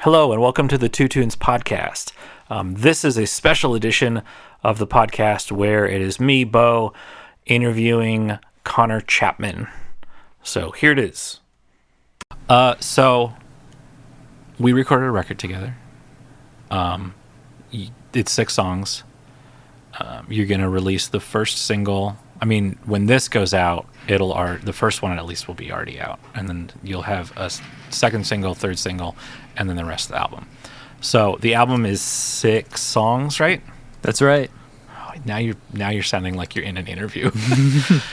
Hello, and welcome to the Two Tunes podcast. This is a special edition of the podcast where it is me, Beau, interviewing Connor Chapman. So here it is. So we recorded a record together. It's 6 songs. You're going to release the first single. I mean, when this goes out, the first one at least will be already out. And then you'll have a second single, third single, and then the rest of the album. So the album is 6 songs, right? That's right. Oh, now you're sounding like you're in an interview.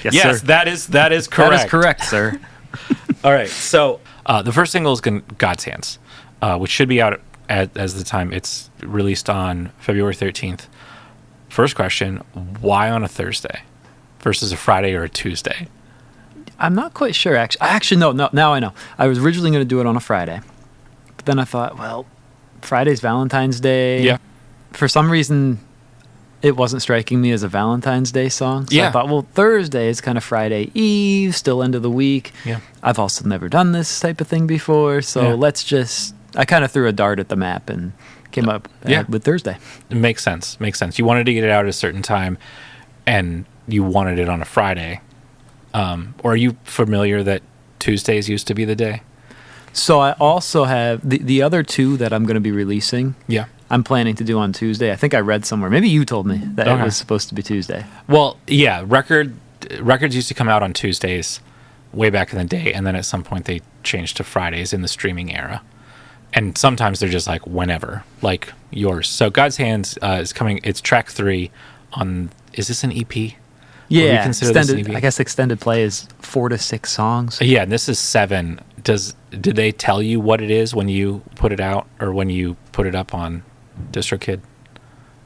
Yes, sir. That is correct. That is correct, sir. All right. So the first single is God's Hands, which should be out as the time it's released on February 13th. First question, why on a Thursday versus a Friday or a Tuesday? I'm not quite sure, actually. No, now I know. I was originally going to do it on a Friday. But then I thought, well, Friday's Valentine's Day. Yeah. For some reason, it wasn't striking me as a Valentine's Day song. So Yeah. I thought, well, Thursday is kind of Friday Eve, still end of the week. Yeah. I've also never done this type of thing before. So I kind of threw a dart at the map and came up with Thursday. It makes sense. You wanted to get it out at a certain time, and you wanted it on a Friday. Or are you familiar that Tuesdays used to be the day? So I also have the other 2 that I'm going to be releasing. Yeah. I'm planning to do on Tuesday. I think I read somewhere. Maybe you told me that Okay. it was supposed to be Tuesday. Well, yeah. Records used to come out on Tuesdays way back in the day, and then at some point they changed to Fridays in the streaming era. And sometimes they're just like whenever, like yours. So God's Hands is coming. It's track 3 on. Is this an EP? Yeah, consider this an extended. EP? I guess extended play is 4 to 6 songs. Yeah, and this is 7. Did they tell you what it is when you put it out or when you put it up on DistroKid?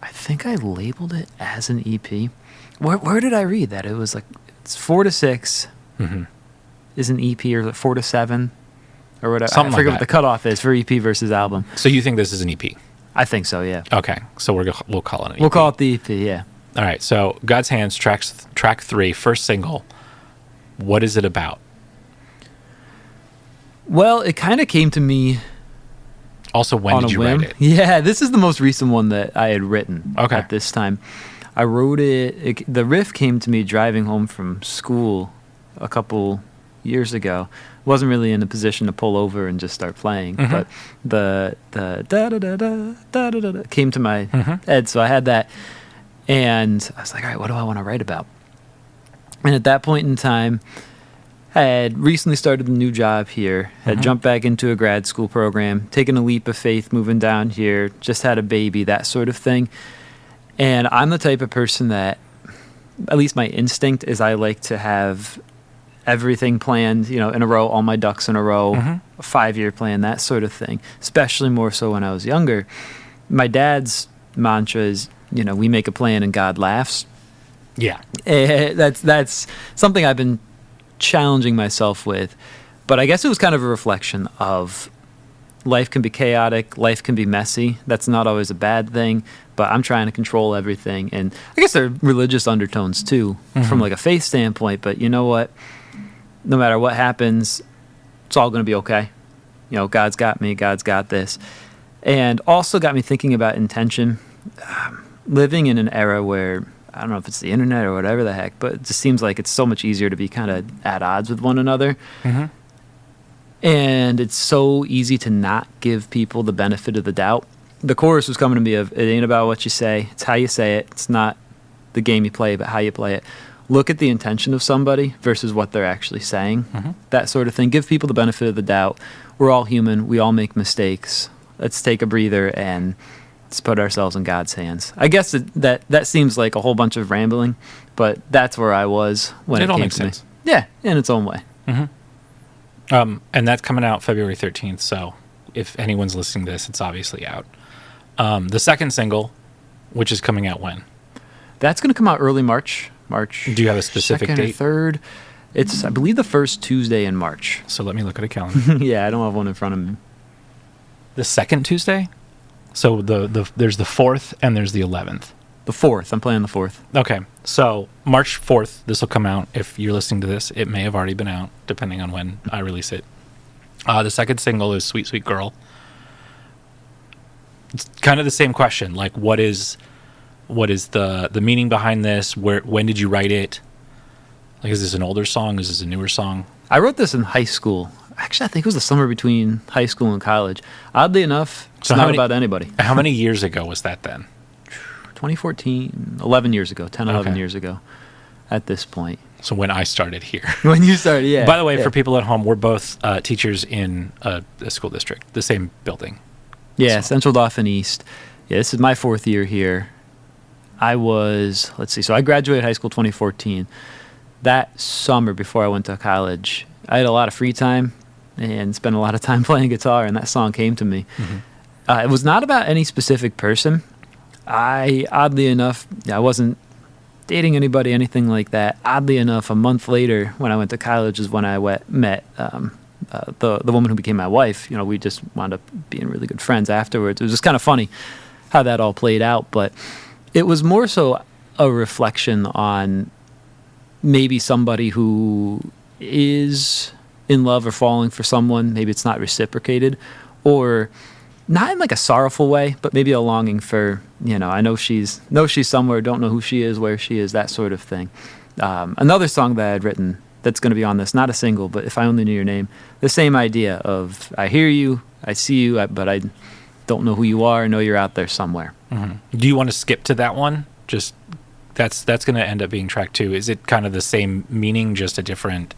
I think I labeled it as an EP. Where did I read that? It was like it's 4 to 6 is an EP, or 4 to 7 or whatever. Something I forget like what the cutoff is for EP versus album. So you think this is an EP? I think so. Yeah. Okay, so we'll call it an EP. We'll call it the EP. Yeah. All right, so God's Hands, track 3, first single. What is it about? Well, it kind of came to me Also, when on did a you whim. write it? Yeah, this is the most recent one that I had written Okay. at this time. I wrote it. The riff came to me driving home from school a couple years ago. Wasn't really in a position to pull over and just start playing, but the da da da da da da da came to my head, so I had that. And I was like, all right, what do I want to write about? And at that point in time, I had recently started a new job here, had jumped back into a grad school program, taken a leap of faith moving down here, just had a baby, that sort of thing. And I'm the type of person that, at least my instinct is, I like to have everything planned, in a row, all my ducks in a row, a 5-year plan, that sort of thing, especially more so when I was younger. My dad's mantra is, we make a plan and God laughs. Yeah. That's something I've been challenging myself with, but I guess it was kind of a reflection of life can be chaotic, life can be messy. That's not always a bad thing, but I'm trying to control everything. And I guess there are religious undertones too, from like a faith standpoint, but you know what? No matter what happens, it's all going to be okay. God's got me, God's got this. And also got me thinking about intention. Living in an era where, I don't know if it's the internet or whatever the heck, but it just seems like it's so much easier to be kind of at odds with one another. And it's so easy to not give people the benefit of the doubt. The chorus was coming to me of, it ain't about what you say, it's how you say it. It's not the game you play, but how you play it. Look at the intention of somebody versus what they're actually saying. That sort of thing. Give people the benefit of the doubt. We're all human. We all make mistakes. Let's take a breather and let's put ourselves in God's hands. I guess that seems like a whole bunch of rambling, but that's where I was when it all came makes to sense. me. Yeah, in its own way. And that's coming out February 13th, so if anyone's listening to this, it's obviously out. The second single, which is coming out when? That's going to come out early March. Do you have a specific 2nd date? or 3rd. It's, I believe, the first Tuesday in March. So let me look at a calendar. Yeah, I don't have one in front of me. The second Tuesday? So there's the 4th and there's the 11th. The 4th. I'm playing the 4th. Okay. So March 4th, this will come out. If you're listening to this, it may have already been out, depending on when I release it. The second single is Sweet Sweet Girl, It's kind of the same question. Like, what is the meaning behind this? When did you write it? Like, is this an older song? Is this a newer song? I wrote this in high school. Actually, I think it was the summer between high school and college. Oddly enough, it's not about anybody. How many years ago was that then? 2014, 11 years ago, 10, 11 Okay. years ago at this point. So when I started here. When you started, yeah. By the way, yeah. for people at home, we're both teachers in a school district, the same building. Yeah, So- Central Dauphin East. Yeah, this is my 4th year here. So I graduated high school 2014. That summer before I went to college, I had a lot of free time and spent a lot of time playing guitar, and that song came to me. Mm-hmm. It was not about any specific person. Oddly enough, I wasn't dating anybody, anything like that. Oddly enough, a month later, when I went to college, is when I met the woman who became my wife. You know, we just wound up being really good friends afterwards. It was just kind of funny how that all played out, but it was more so a reflection on maybe somebody who is in love or falling for someone. Maybe it's not reciprocated, or not in like a sorrowful way, but maybe a longing for, I know she's somewhere, don't know who she is, where she is, that sort of thing. Another song that I had written that's going to be on this, not a single, but If I Only Knew Your Name, the same idea of I hear you, I see you, but I don't know who you are, I know you're out there somewhere. Mm-hmm. Do you want to skip to that one? Just that's going to end up being track 2. Is it kind of the same meaning, just a different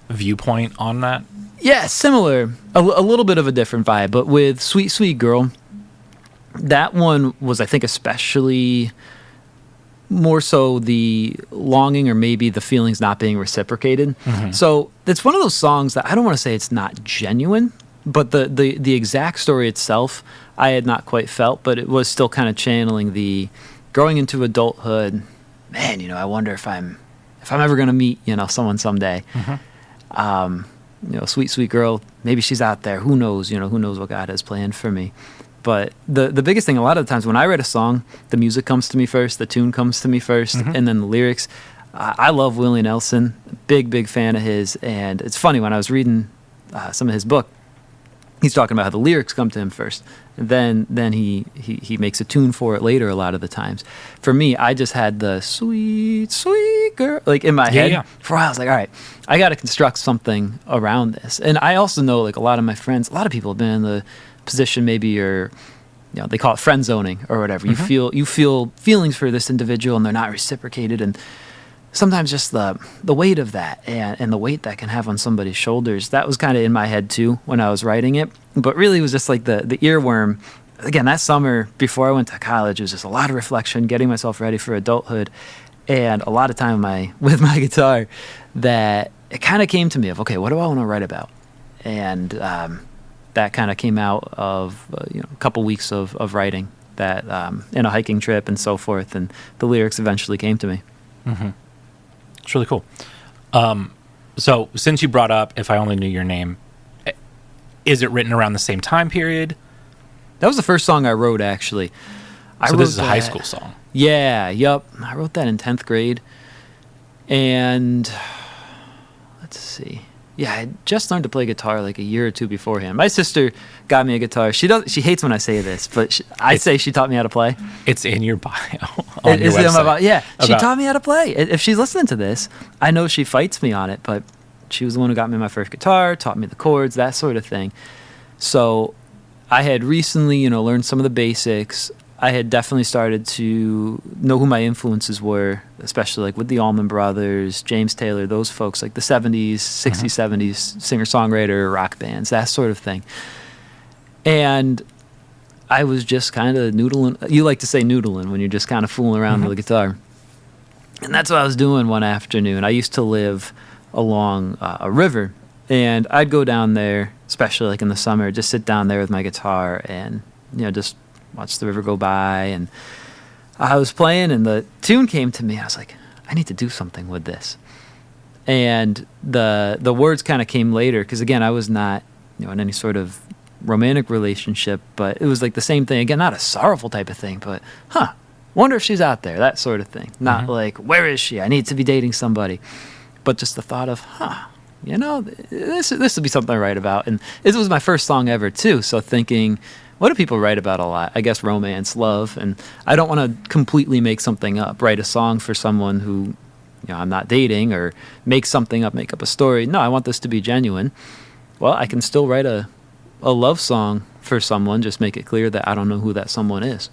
viewpoint on that? Yeah, similar, a little bit of a different vibe, but with Sweet Sweet Girl, that one was, I think, especially more so the longing or maybe the feelings not being reciprocated. Mm-hmm. So it's one of those songs that I don't want to say it's not genuine, but the exact story itself I had not quite felt, but it was still kind of channeling the growing into adulthood. Man, I wonder if I'm ever going to meet, someone someday. Mm-hmm. Sweet, sweet girl, maybe she's out there. Who knows? Who knows what God has planned for me. But the biggest thing, a lot of the times when I write a song, the music comes to me first, the tune comes to me first, Mm-hmm. and then the lyrics. I love Willie Nelson, big fan of his. And it's funny, when I was reading some of his book, he's talking about how the lyrics come to him first. And then he makes a tune for it later a lot of the times. For me, I just had the sweet, sweet girl like in my head. Yeah. For a while, I was like, all right, I got to construct something around this. And I also know, like, a lot of my friends, a lot of people have been in the position maybe you're, they call it friend zoning or whatever. Mm-hmm. You feel feelings for this individual and they're not reciprocated. And sometimes just the weight of that and the weight that can have on somebody's shoulders, that was kind of in my head too when I was writing it. But really it was just like the earworm. Again, that summer before I went to college, it was just a lot of reflection, getting myself ready for adulthood, and a lot of time with my guitar, that it kind of came to me of, okay, what do I want to write about? And that kind of came out of a couple weeks of writing that in a hiking trip and so forth, and the lyrics eventually came to me. Mm-hmm. It's really cool. So since you brought up If I Only Knew Your Name, is it written around the same time period? That was the first song I wrote, actually. So this is a high school song. Yeah, yep. I wrote that in 10th grade. And let's see. Yeah, I just learned to play guitar like a year or two beforehand. My sister got me a guitar. She hates when I say this, but I say she taught me how to play. It's in your bio on your Is it in my website. bio? Yeah, she About- taught me how to play. If she's listening to this, I know she fights me on it, but she was the one who got me my first guitar, taught me the chords, that sort of thing. So I had recently, learned some of the basics. I had definitely started to know who my influences were, especially like with the Allman Brothers, James Taylor, those folks, like the 70s, 60s, 70s, singer-songwriter, rock bands, that sort of thing. And I was just kind of noodling. You like to say noodling when you're just kind of fooling around with the guitar. And that's what I was doing one afternoon. I used to live along a river, and I'd go down there, especially like in the summer, just sit down there with my guitar and, just watch the river go by. And I was playing, and the tune came to me. I was like, I need to do something with this. And the words kind of came later, because again, I was not, in any sort of romantic relationship, but it was like the same thing. Again, not a sorrowful type of thing, but wonder if she's out there, that sort of thing. Not like, where is she? I need to be dating somebody. But just the thought of, this would be something I write about. And it was my first song ever too. So thinking, What do people write about a lot? I guess romance, love, and I don't want to completely make something up, write a song for someone who, I'm not dating, or make something up, make up a story. No, I want this to be genuine. Well, I can still write a love song for someone, just make it clear that I don't know who that someone is.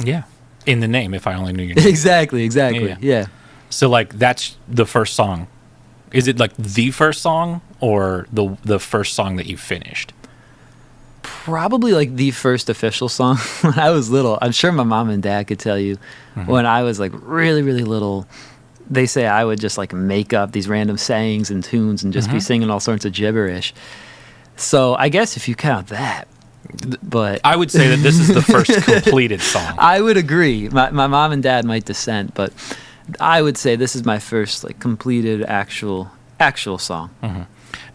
Yeah. In the name, if I only knew your name. Exactly. Yeah. So, like, that's the first song. Is it, like, the first song or the first song that you finished? Probably, like, the first official song. When I was little, I'm sure my mom and dad could tell you, when I was, like, really, really little, they say I would just, like, make up these random sayings and tunes and just be singing all sorts of gibberish. So I guess if you count that, but I would say that this is the first completed song. I would agree. My mom and dad might dissent, but I would say this is my first, like, completed actual song.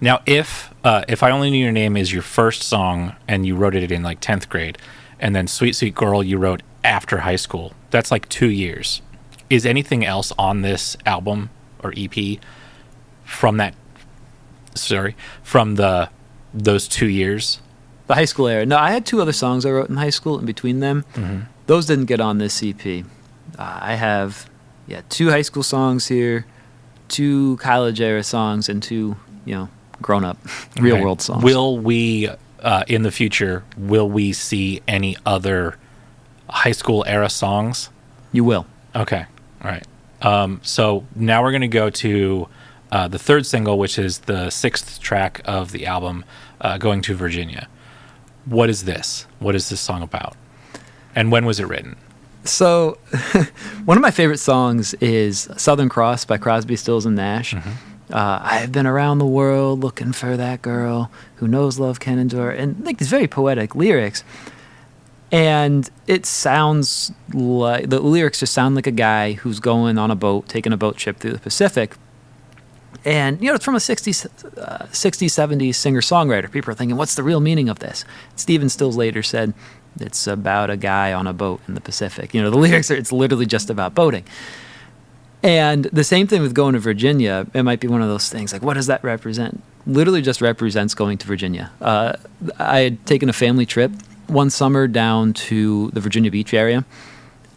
Now, if I Only Knew Your Name is your first song and you wrote it in, like, 10th grade, and then Sweet Sweet Girl you wrote after high school, that's like 2 years. Is anything else on this album or EP from those 2 years? The high school era. No, I had 2 other songs I wrote in high school in between them. Those didn't get on this EP. I have 2 high school songs here, 2 college era songs, and 2 grown up real world songs. Will we in the future see any other high school era songs? You will. Okay. All right. So now we're going to go to the third single, which is the 6th track of the album, Going to Virginia. What is this? What is this song about? And when was it written? So one of my favorite songs is Southern Cross by Crosby, Stills, and Nash. I've been around the world looking for that girl who knows love can endure. And like these very poetic lyrics. And it sounds like, the lyrics just sound like a guy who's going on a boat, taking a boat trip through the Pacific. And, it's from a 60s, 70s singer-songwriter. People are thinking, what's the real meaning of this? Stephen Stills later said, it's about a guy on a boat in the Pacific. The lyrics it's literally just about boating. And the same thing with Going to Virginia. It might be one of those things, like, what does that represent? Literally just represents going to Virginia. I had taken a family trip one summer down to the Virginia Beach area,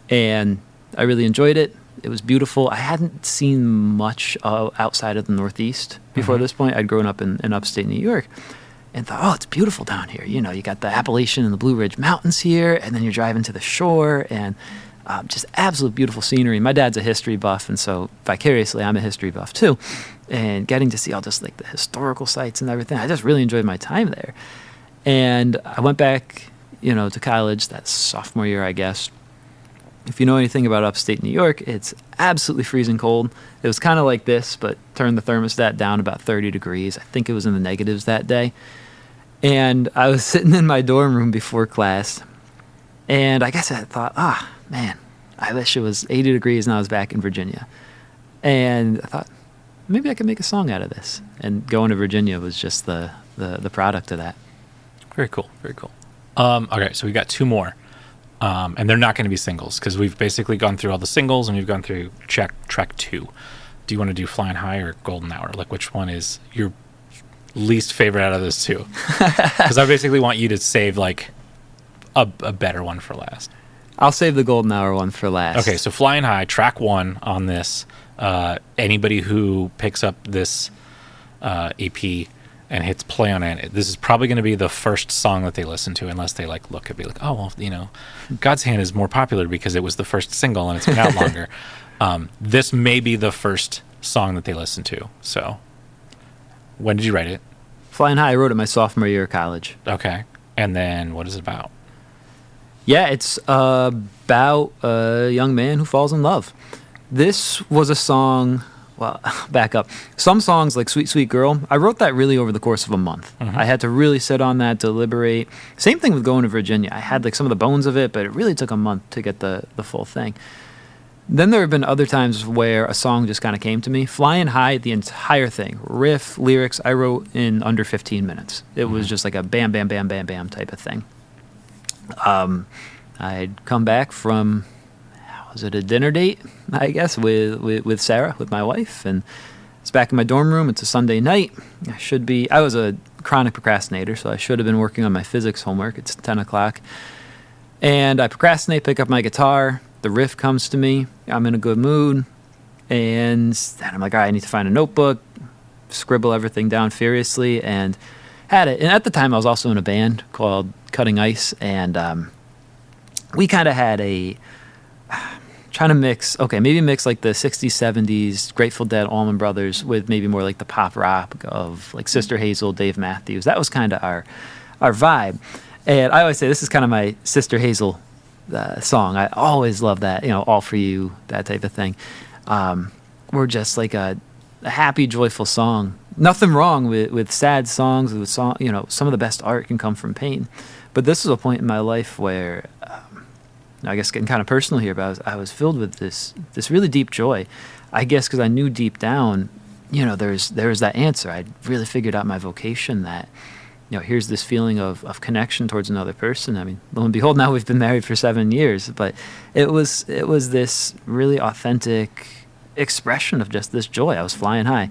and I really enjoyed it. It was beautiful. I hadn't seen much outside of the Northeast before this point. I'd grown up in upstate New York and thought, oh, it's beautiful down here. You got the Appalachian and the Blue Ridge Mountains here, and then you're driving to the shore, and just absolute beautiful scenery. My dad's a history buff, and so vicariously I'm a history buff too. And getting to see all just like the historical sites and everything, I just really enjoyed my time there. And I went back, to college that sophomore year, I guess. If you know anything about upstate New York, it's absolutely freezing cold. It was kind of like this, but turned the thermostat down about 30 degrees. I think it was in the negatives that day. And I was sitting in my dorm room before class, and I guess I thought, man, I wish it was 80 degrees and I was back in Virginia. And I thought, maybe I could make a song out of this. And Going to Virginia was just the product of that. Very cool, very cool. Okay, so we got 2 more. And they're not going to be singles because we've basically gone through all the singles and we've gone through track 2. Do you want to do Flying High or Golden Hour? Like, which one is your least favorite out of those 2? Because I basically want you to save like a better one for last. I'll save the Golden Hour one for last. Okay, so Flying High, track 1 on this. Anybody who picks up this EP and hits play on it, this is probably going to be the first song that they listen to, unless they like look and be like, oh, well, God's Hand is more popular because it was the first single and it's been out longer. This may be the first song that they listen to. So when did you write it? Flying High, I wrote it my sophomore year of college. Okay. And then what is it about? Yeah, it's about a young man who falls in love. This was a song... Well, back up. Some songs like Sweet Sweet Girl, I wrote that really over the course of a month. I had to really sit on that, deliberate. Same thing with Going to Virginia. I had like some of the bones of it, but it really took a month to get the full thing. Then there have been other times where a song just kind of came to me. Flying High, the entire thing, riff, lyrics, I wrote in under 15 minutes. It was just like a bam, bam, bam, bam, bam type of thing. I'd come back from... Was it a dinner date, I guess, with Sarah, with my wife, and it's back in my dorm room. It's a Sunday night. I was a chronic procrastinator, so I should have been working on my physics homework. It's 10 o'clock. And I procrastinate, pick up my guitar. The riff comes to me. I'm in a good mood. And then I'm like, all right, I need to find a notebook, scribble everything down furiously, and had it. And at the time, I was also in a band called Cutting Ice, and we kind of had trying to mix like the 60s, 70s, Grateful Dead, Allman Brothers with maybe more like the pop rock of like Sister Hazel, Dave Matthews. That was kind of our vibe. And I always say this is kind of my Sister Hazel song. I always love that, All For You, that type of thing. We're just like a happy, joyful song. Nothing wrong with sad songs. With some of the best art can come from pain. But this was a point in my life where, I guess getting kind of personal here, but I was filled with this really deep joy. I guess because I knew deep down, there was that answer. I'd really figured out my vocation, that, here's this feeling of connection towards another person. I mean, lo and behold, now we've been married for 7 years, but it was this really authentic expression of just this joy. I was flying high.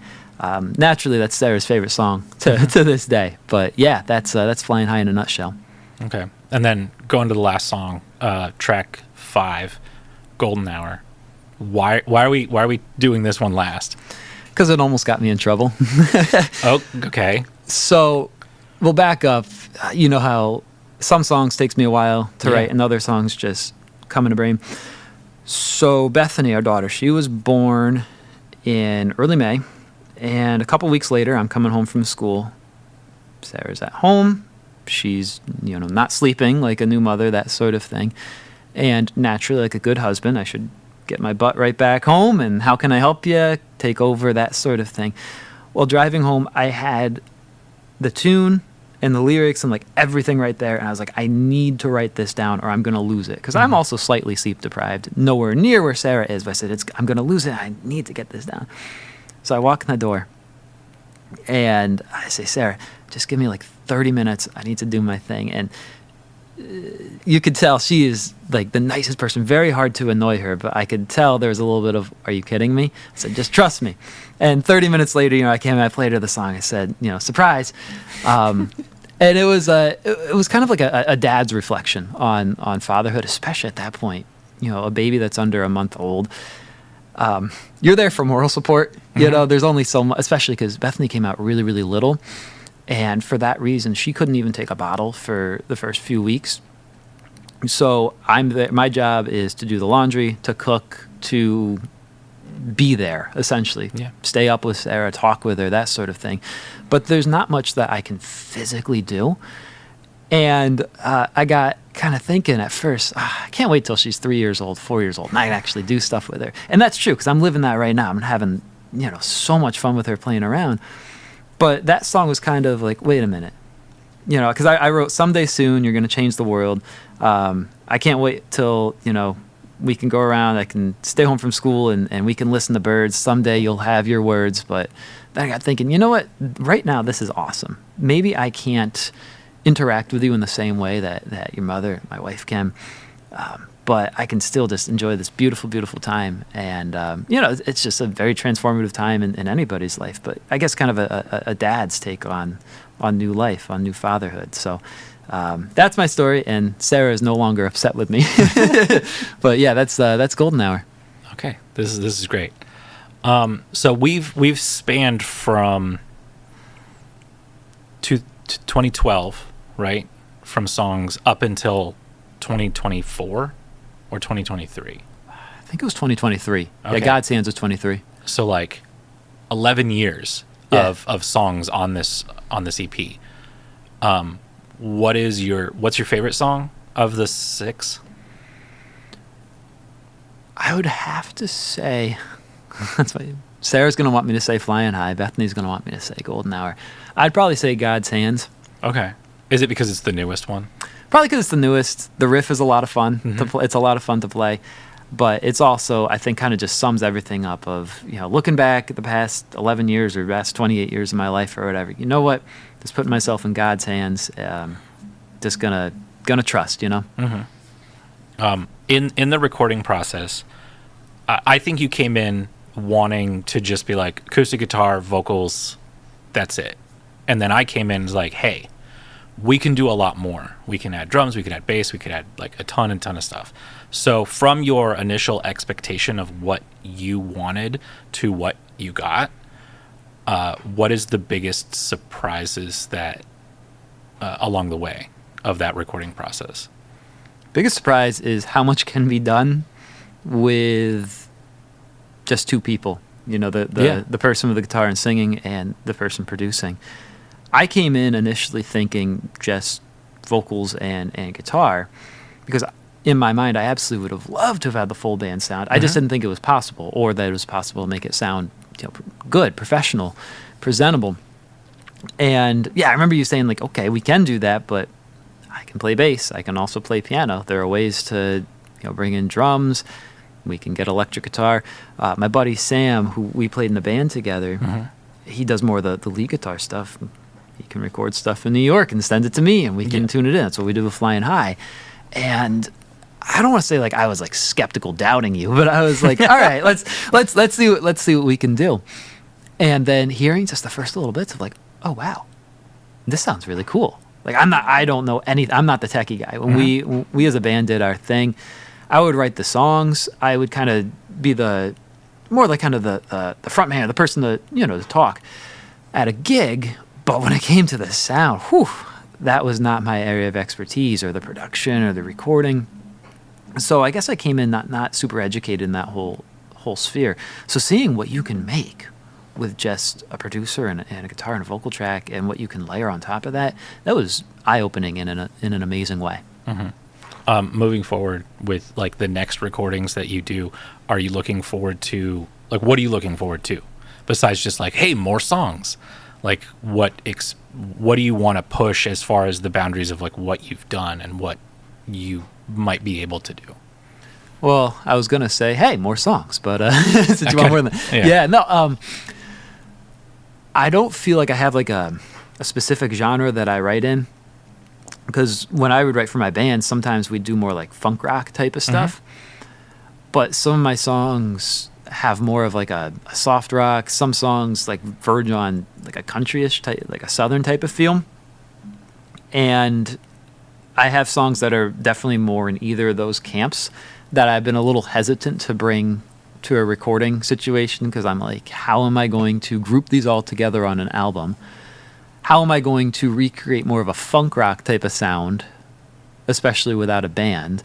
Naturally, that's Sarah's favorite song to this day. But yeah, that's Flying High in a nutshell. Okay. And then going to the last song, track 5, Golden Hour. Why are we doing this one last? Because it almost got me in trouble. Oh, okay. So we'll back up. You know how some songs takes me a while to write, and other songs just come into brain. So Bethany, our daughter, she was born in early May, and a couple weeks later, I'm coming home from school. Sarah's at home. She's, not sleeping like a new mother, that sort of thing. And naturally, like a good husband, I should get my butt right back home, and how can I help you? Take over, that sort of thing. Well, driving home, I had the tune and the lyrics and like everything right there, and I was like, I need to write this down or I'm going to lose it, because I'm also slightly sleep deprived, nowhere near where Sarah is, but I said, I'm going to lose it. I need to get this down. So I walk in the door, and I say, Sarah, just give me like 30 minutes. I need to do my thing. And you could tell she is like the nicest person, very hard to annoy her, but I could tell there was a little bit of, are you kidding me? I said, just trust me. And 30 minutes later, I came and I played her the song. I said, surprise. And it was kind of like a dad's reflection on fatherhood, especially at that point. A baby that's under a month old. You're there for moral support. Mm-hmm. There's only so much, especially because Bethany came out really, really little. And for that reason, she couldn't even take a bottle for the first few weeks. So I'm there. My job is to do the laundry, to cook, to be there, essentially. Yeah. Stay up with Sarah, talk with her, that sort of thing. But there's not much that I can physically do. And I got kind of thinking at first, I can't wait till she's 3 years old, 4 years old, and I can actually do stuff with her. And that's true, because I'm living that right now. I'm having, so much fun with her playing around. But that song was kind of like, wait a minute. Because I wrote, someday soon, you're going to change the world. I can't wait till, we can go around, I can stay home from school and we can listen to birds. Someday you'll have your words. But then I got thinking, you know what? Right now, this is awesome. Maybe I can't interact with you in the same way that your mother, my wife, can. But I can still just enjoy this beautiful, beautiful time. And, it's just a very transformative time in anybody's life. But I guess kind of a dad's take on new life, on new fatherhood. So that's my story. And Sarah is no longer upset with me. But yeah, that's Golden Hour. Okay, this is great. So we've spanned from 2012, right? From songs up until 2024. Or 2023? I think it was 2023. Okay. Yeah, God's Hands was 23. So like 11 years of songs on this EP. What's your favorite song of the 6? I would have to say, that's why Sarah's going to want me to say Flying High. Bethany's going to want me to say Golden Hour. I'd probably say God's Hands. Okay. Is it because it's the newest one? Probably because it's the newest. The riff is a lot of fun to play. It's a lot of fun to play, but it's also, I think, kind of just sums everything up. Of looking back at the past 11 years or past 28 years of my life or whatever. You know what? Just putting myself in God's hands. Just gonna trust. Mm-hmm. In the recording process, I think you came in wanting to just be like acoustic guitar, vocals. That's it. And then I came in and was like, hey, we can do a lot more. We can add drums, we can add bass, we could add like a ton of stuff. So from your initial expectation of what you wanted to what you got, what is the biggest surprises that along the way of that recording process? Biggest surprise is how much can be done with just two people. You know, the person with the guitar and singing and the person producing. I came in initially thinking just vocals and guitar, because in my mind I absolutely would have loved to have had the full band sound. I just didn't think it was possible, or that it was possible to make it sound, you know, good, professional, presentable. And yeah, I remember you saying like, okay, we can do that, but I can play bass. I can also play piano. There are ways to, you know, bring in drums. We can get electric guitar. My buddy Sam, who we played in the band together, he does more of the lead guitar stuff. He can record stuff in New York and send it to me, and we can tune it in. That's what we do with Flying High. And I don't want to say like I was like skeptical, doubting you, but I was like, all right, let's see what we can do. And then hearing just the first little bits of like, oh wow, this sounds really cool. Like I don't know anything. I'm not the techie guy. When we as a band did our thing, I would write the songs. I would kind of be the front man, the person to talk at a gig. But when it came to the sound, that was not my area of expertise, or the production or the recording. So I guess I came in not super educated in that whole sphere. So seeing what you can make with just a producer and a guitar and a vocal track, and what you can layer on top of that was eye-opening in an amazing way. Moving forward with like the next recordings that you do, are you looking forward to, like, what are you looking forward to besides just like, hey, more songs? Like what do you want to push as far as the boundaries of like what you've done and what you might be able to do? Well, I was gonna say, hey, more songs, but since you want more than that, I don't feel like I have like a specific genre that I write in, because when I would write for my band, sometimes we'd do more like funk rock type of stuff, but some of my songs have more of like a soft rock. Some songs like verge on like a countryish type, like a southern type of feel, and I have songs that are definitely more in either of those camps that I've been a little hesitant to bring to a recording situation, because I'm like, how am I going to group these all together on an album? How am I going to recreate more of a funk rock type of sound, especially without a band?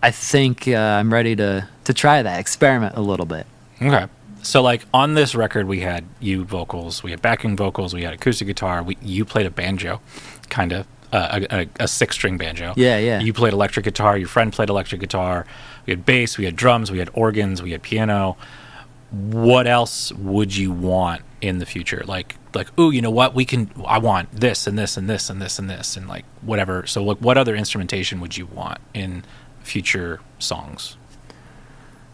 I think I'm ready to try that, experiment a little bit. Okay. So like on this record, we had you vocals, we had backing vocals, we had acoustic guitar, you played a banjo, kind of. A 6-string banjo. Yeah. You played electric guitar. Your friend played electric guitar. We had bass. We had drums. We had organs. We had piano. What else would you want in the future? Like, ooh, you know what? I want this and this and this and this and this and like whatever. So, like, what other instrumentation would you want in future songs?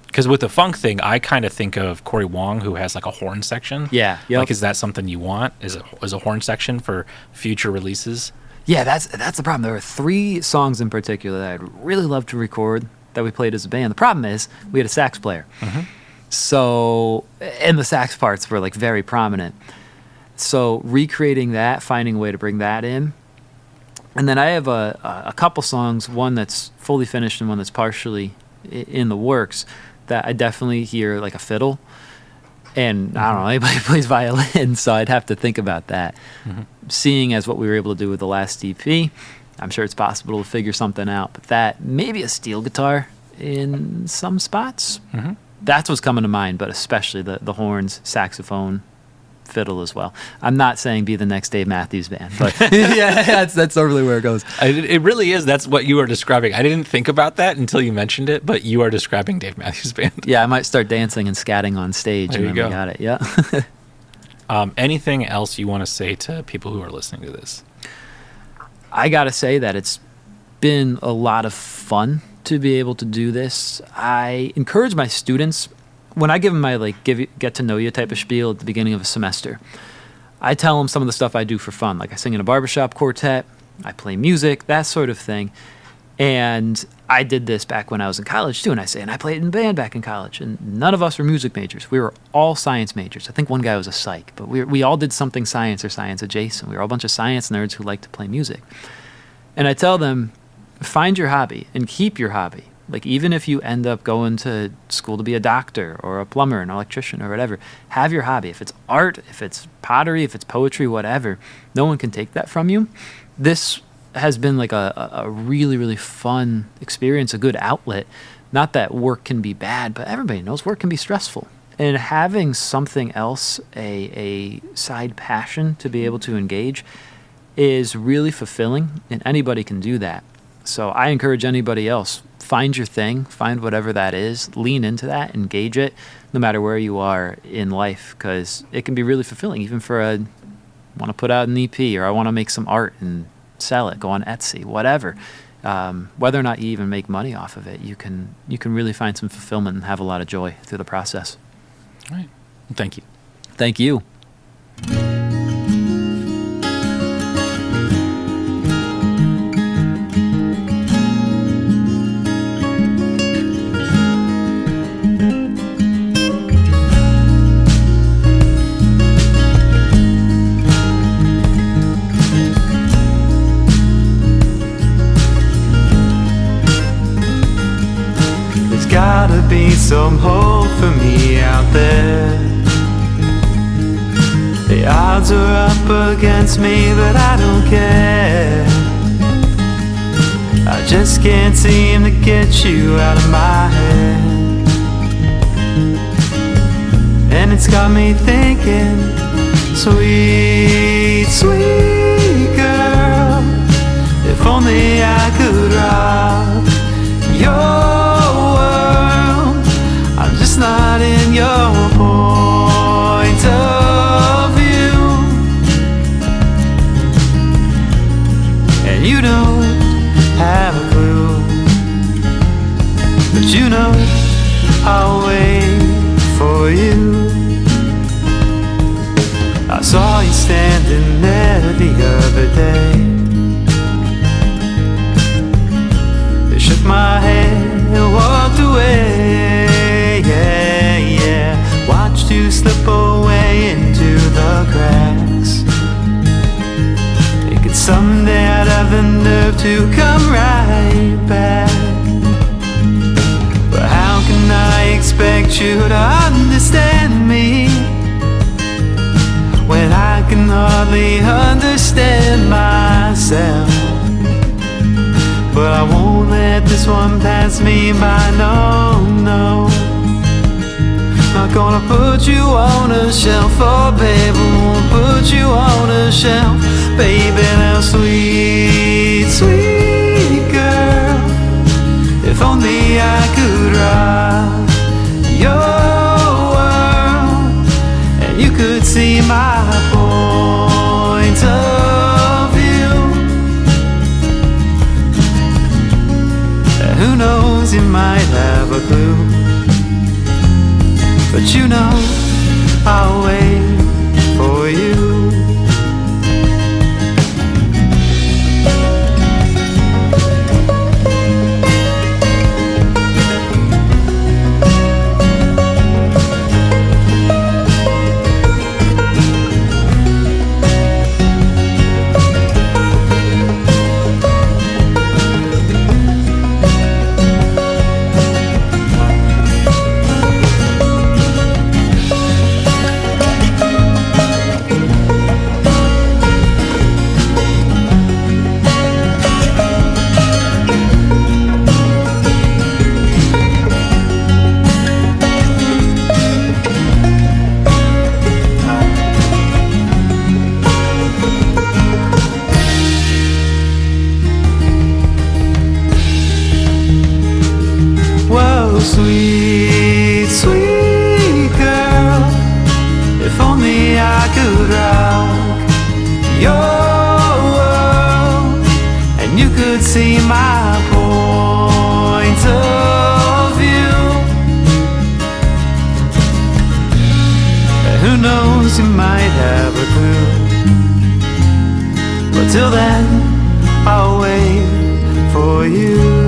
Because with the funk thing, I kind of think of Corey Wong, who has like a horn section. Yeah. Yep. Like, is that something you want? Is a horn section for future releases? Yeah, that's the problem. There were 3 songs in particular that I'd really love to record that we played as a band. The problem is we had a sax player. So, and the sax parts were like very prominent. So recreating that, finding a way to bring that in. And then I have a couple songs, one that's fully finished and one that's partially in the works, that I definitely hear like a fiddle. And I don't know, anybody plays violin, so I'd have to think about that. Seeing as what we were able to do with the last EP, I'm sure it's possible to figure something out. But that, maybe a steel guitar in some spots. That's what's coming to mind, but especially the horns, saxophone, fiddle as well. I'm not saying be the next Dave Matthews Band, but yeah, that's totally where it goes. It really is. That's what you are describing. I didn't think about that until you mentioned it, but you are describing Dave Matthews Band. Yeah, I might start dancing and scatting on stage. There you go. We got it. Yeah. Anything else you want to say to people who are listening to this? I got to say that it's been a lot of fun to be able to do this. I encourage my students, when I give them my get to know you type of spiel at the beginning of a semester, I tell them some of the stuff I do for fun. Like I sing in a barbershop quartet, I play music, that sort of thing. And I did this back when I was in college too, and I played in band back in college, and none of us were music majors. We were all science majors. I think one guy was a psych, but we all did something science or science adjacent. We were all a bunch of science nerds who liked to play music. And I tell them, find your hobby and keep your hobby. Like, even if you end up going to school to be a doctor or a plumber, an electrician or whatever, have your hobby. If it's art, if it's pottery, if it's poetry, whatever, no one can take that from you. This has been like a really, really fun experience, a good outlet. Not that work can be bad, but everybody knows work can be stressful. And having something else, a side passion to be able to engage, is really fulfilling, and anybody can do that. So I encourage anybody else, find your thing, find whatever that is, lean into that, engage it, no matter where you are in life, because it can be really fulfilling. Even for I want to put out an EP, or I want to make some art and sell it, go on Etsy, whatever. Whether or not you even make money off of it, you can really find some fulfillment and have a lot of joy through the process. All right. Thank you. Thank you. Gotta be some hope for me out there. The odds are up against me, but I don't care. I just can't seem to get you out of my head. And it's got me thinking, sweet, sweet girl, if only I could rob your not in your point of view, and you don't have a clue, but you know I'll wait for you. I saw you standing there the other day. They shook my hand and walked away. Watched you slip away into the cracks. Thinking someday I'd have the nerve to come right back. But how can I expect you to understand me when I can hardly understand myself? But I won't let this one pass me by, no, no. Not gonna put you on a shelf, oh baby, won't put you on a shelf. Baby, now sweet, sweet girl, if only I could rock your world, and you could see my point of view. Who knows, you might have a clue, but you know I'll wait for you. Sweet, sweet girl, if only I could rock your world, and you could see my point of view. Who knows, you might have a clue, but till then I'll wait for you.